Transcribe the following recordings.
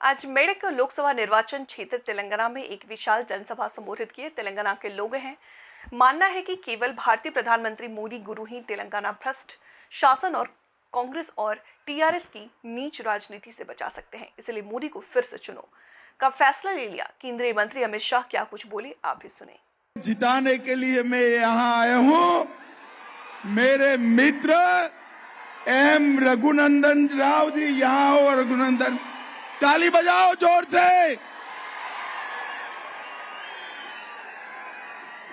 आज मेडक लोकसभा निर्वाचन क्षेत्र तेलंगाना में एक विशाल जनसभा संबोधित किए। तेलंगाना के लोग हैं मानना है कि केवल भारतीय प्रधानमंत्री मोदी गुरु ही तेलंगाना भ्रष्ट शासन और कांग्रेस और टीआरएस की नीच राजनीति से बचा सकते हैं, इसलिए मोदी को फिर से चुनो का फैसला ले लिया। केंद्रीय मंत्री अमित शाह क्या कुछ बोले, आप भी सुने। जिताने के लिए मैं यहाँ आया हूँ। मेरे मित्र एम रघुनंदन राव जी यहाँ हो। रघुनंदन, ताली बजाओ जोर से।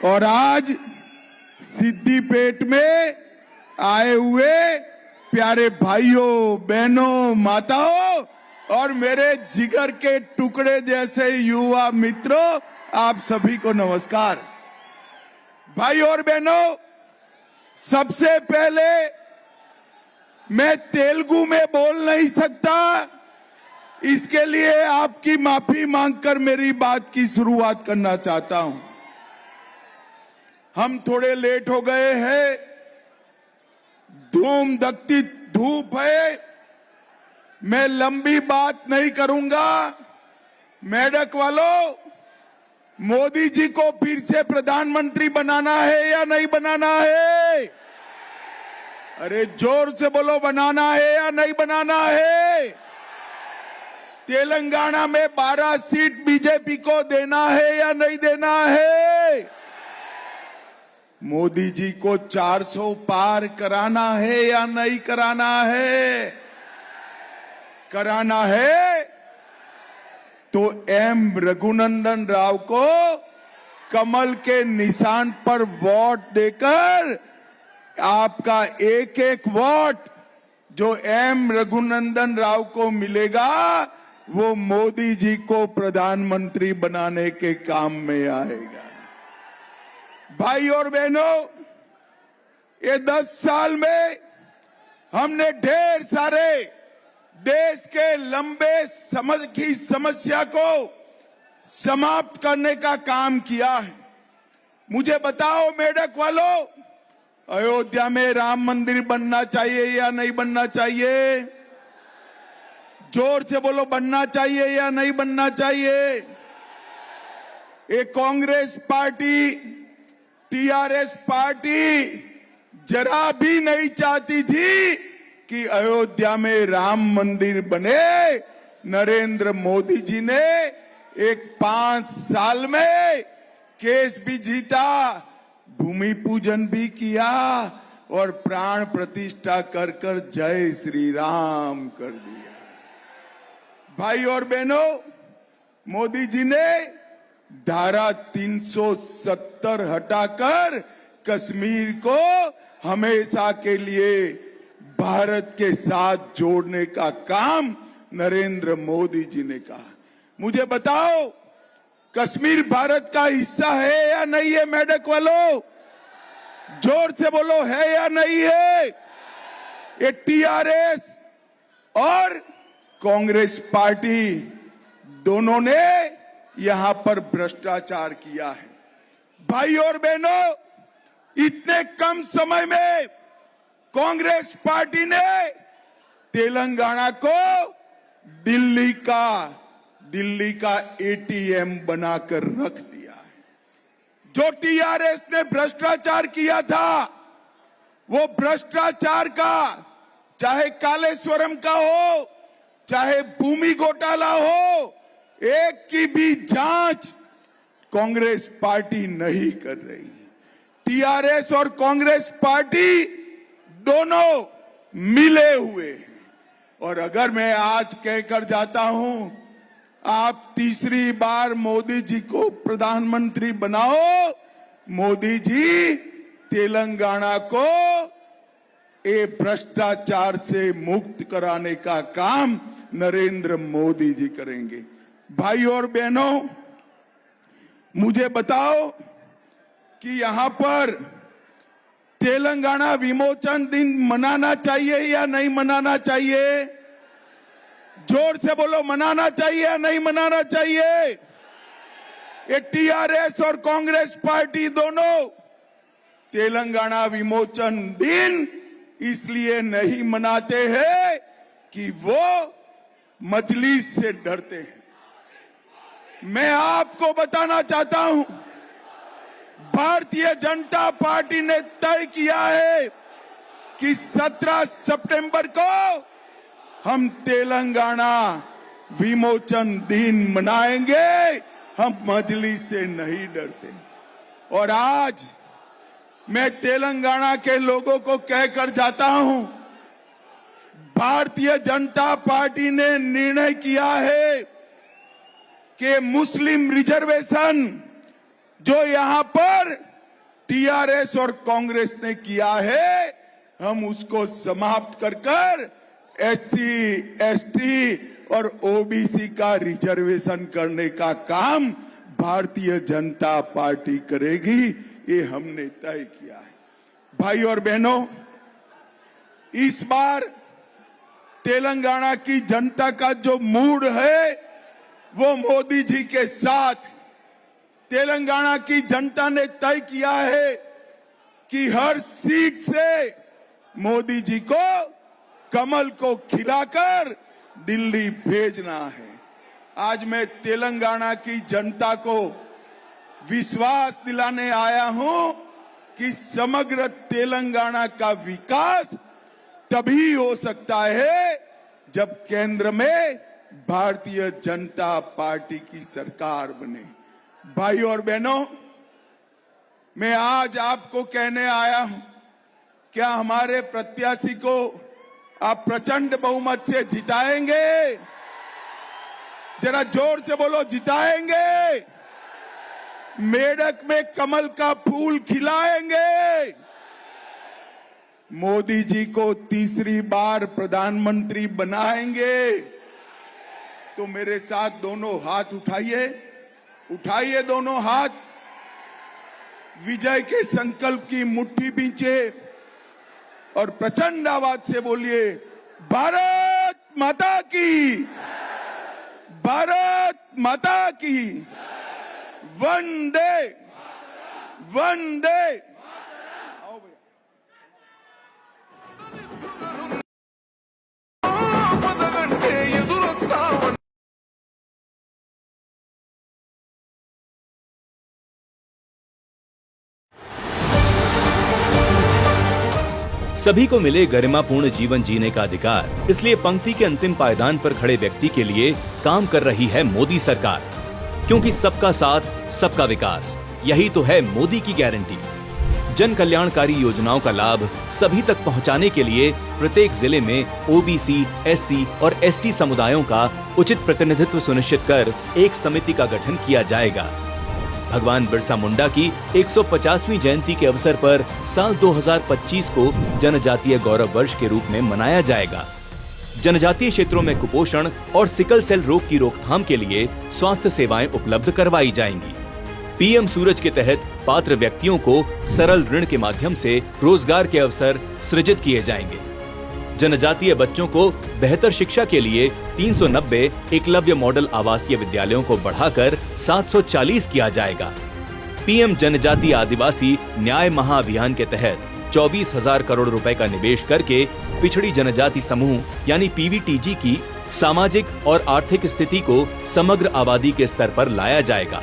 और आज सिद्दीपेट में आए हुए प्यारे भाइयों, बहनों, माताओं और मेरे जिगर के टुकड़े जैसे युवा मित्रों, आप सभी को नमस्कार। भाई और बहनों, सबसे पहले मैं तेलुगु में बोल नहीं सकता, इसके लिए आपकी माफी मांगकर मेरी बात की शुरुआत करना चाहता हूं। हम थोड़े लेट हो गए हैं, धूम धकती धूप है, मैं लंबी बात नहीं करूंगा। मेडक वालों, मोदी जी को फिर से प्रधानमंत्री बनाना है या नहीं बनाना है? अरे जोर से बोलो, बनाना है या नहीं बनाना है? तेलंगाना में 12 सीट बीजेपी को देना है या नहीं देना है? मोदी जी को 400 पार कराना है या नहीं कराना है? कराना है तो एम रघुनंदन राव को कमल के निशान पर वोट देकर आपका एक एक वोट जो एम रघुनंदन राव को मिलेगा वो मोदी जी को प्रधानमंत्री बनाने के काम में आएगा। भाई और बहनों, ये 10 साल में हमने ढेर सारे देश के लंबे समस्या को समाप्त करने का काम किया है। मुझे बताओ मेडक वालों, अयोध्या में राम मंदिर बनना चाहिए या नहीं बनना चाहिए? जोर से बोलो, बनना चाहिए या नहीं बनना चाहिए? ये कांग्रेस पार्टी, टीआरएस पार्टी जरा भी नहीं चाहती थी कि अयोध्या में राम मंदिर बने। नरेंद्र मोदी जी ने एक 5 साल में केस भी जीता, भूमि पूजन भी किया और प्राण प्रतिष्ठा कर कर जय श्री राम कर दिया। भाई और बहनों, मोदी जी ने धारा 370 हटाकर कश्मीर को हमेशा के लिए भारत के साथ जोड़ने का काम नरेंद्र मोदी जी ने कहा। मुझे बताओ, कश्मीर भारत का हिस्सा है या नहीं है? मेडक वालों, जोर से बोलो, है या नहीं है? ये टीआरएस और कांग्रेस पार्टी दोनों ने यहां पर भ्रष्टाचार किया है। भाई और बहनों, इतने कम समय में कांग्रेस पार्टी ने तेलंगाना को दिल्ली का एटीएम बनाकर रख दिया है। जो टीआरएस ने भ्रष्टाचार किया था, वो भ्रष्टाचार का, चाहे कालेश्वरम का हो, चाहे भूमि घोटाला हो, एक की भी जांच कांग्रेस पार्टी नहीं कर रही। टीआरएस और कांग्रेस पार्टी दोनों मिले हुए हैं। और अगर मैं आज कहकर जाता हूं, आप तीसरी बार मोदी जी को प्रधानमंत्री बनाओ, मोदी जी तेलंगाना को ये भ्रष्टाचार से मुक्त कराने का काम नरेंद्र मोदी जी करेंगे। भाई और बहनों, मुझे बताओ कि यहां पर तेलंगाना विमोचन दिन मनाना चाहिए या नहीं मनाना चाहिए? जोर से बोलो, मनाना चाहिए या नहीं मनाना चाहिए? ये टीआरएस और कांग्रेस पार्टी दोनों तेलंगाना विमोचन दिन इसलिए नहीं मनाते हैं कि वो मजलिस से डरते हैं। मैं आपको बताना चाहता हूं, भारतीय जनता पार्टी ने तय किया है कि 17 सितंबर को हम तेलंगाना विमोचन दिन मनाएंगे। हम मजलिस से नहीं डरते। और आज मैं तेलंगाना के लोगों को कहकर जाता हूं, भारतीय जनता पार्टी ने निर्णय किया है कि मुस्लिम रिजर्वेशन जो यहां पर टीआरएस और कांग्रेस ने किया है, हम उसको समाप्त कर एससी, एसटी और ओबीसी का रिजर्वेशन करने का काम भारतीय जनता पार्टी करेगी। ये हमने तय किया है। भाई और बहनों, इस बार तेलंगाना की जनता का जो मूड है वो मोदी जी के साथ। तेलंगाना की जनता ने तय किया है कि हर सीट से मोदी जी को कमल को खिलाकर दिल्ली भेजना है। आज मैं तेलंगाना की जनता को विश्वास दिलाने आया हूं कि समग्र तेलंगाना का विकास तभी हो सकता है जब केंद्र में भारतीय जनता पार्टी की सरकार बने। भाई और बहनों, मैं आज आपको कहने आया हूं, क्या हमारे प्रत्याशी को आप प्रचंड बहुमत से जिताएंगे? जरा जोर से बोलो, जिताएंगे? मेढक में कमल का फूल खिलाएंगे? मोदी जी को तीसरी बार प्रधानमंत्री बनाएंगे? तो मेरे साथ दोनों हाथ उठाइए, उठाइए दोनों हाथ, विजय के संकल्प की मुट्ठी बींचे और प्रचंड आवाज से बोलिए, भारत माता की, भारत माता की, वंदे वंदे। सभी को मिले गरिमापूर्ण जीवन जीने का अधिकार, इसलिए पंक्ति के अंतिम पायदान पर खड़े व्यक्ति के लिए काम कर रही है मोदी सरकार। क्योंकि सबका साथ सबका विकास, यही तो है मोदी की गारंटी। जन कल्याणकारी योजनाओं का लाभ सभी तक पहुंचाने के लिए प्रत्येक जिले में ओबीसी, एससी और एसटी समुदायों का उचित प्रतिनिधित्व सुनिश्चित कर एक समिति का गठन किया जाएगा। भगवान बिरसा मुंडा की 150वीं जयंती के अवसर पर साल 2025 को जनजातीय गौरव वर्ष के रूप में मनाया जाएगा। जनजातीय क्षेत्रों में कुपोषण और सिकल सेल रोग की रोकथाम के लिए स्वास्थ्य सेवाएं उपलब्ध करवाई जाएंगी। पीएम सूरज के तहत पात्र व्यक्तियों को सरल ऋण के माध्यम से रोजगार के अवसर सृजित किए जाएंगे। जनजातीय बच्चों को बेहतर शिक्षा के लिए 390 एकलव्य मॉडल आवासीय विद्यालयों को बढ़ाकर 740 किया जाएगा। पीएम जनजातीय आदिवासी न्याय महाअभियान के तहत 24,000 करोड़ रुपए का निवेश करके पिछड़ी जनजाति समूह यानी पीवीटीजी की सामाजिक और आर्थिक स्थिति को समग्र आबादी के स्तर पर लाया जाएगा।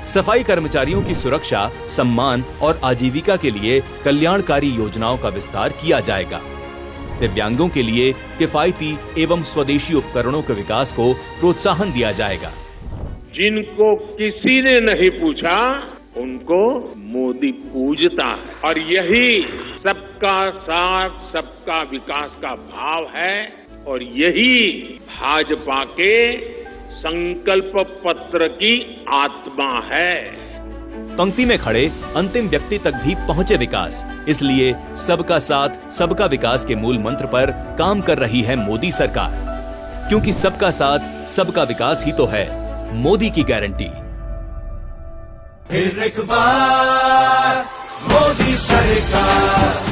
सफाई कर्मचारियों की सुरक्षा, सम्मान और आजीविका के लिए कल्याणकारी योजनाओं का विस्तार किया जाएगा। दिव्यांगों के लिए किफायती एवं स्वदेशी उपकरणों के विकास को प्रोत्साहन दिया जाएगा। जिनको किसी ने नहीं पूछा, उनको मोदी पूजता है, और यही सबका साथ सबका विकास का भाव है, और यही भाजपा के संकल्प पत्र की आत्मा है। पंक्ति में खड़े अंतिम व्यक्ति तक भी पहुंचे विकास, इसलिए सबका साथ सबका विकास के मूल मंत्र पर काम कर रही है मोदी सरकार। क्योंकि सबका साथ सबका विकास ही तो है मोदी की गारंटी। फिर एक बार मोदी सरकार।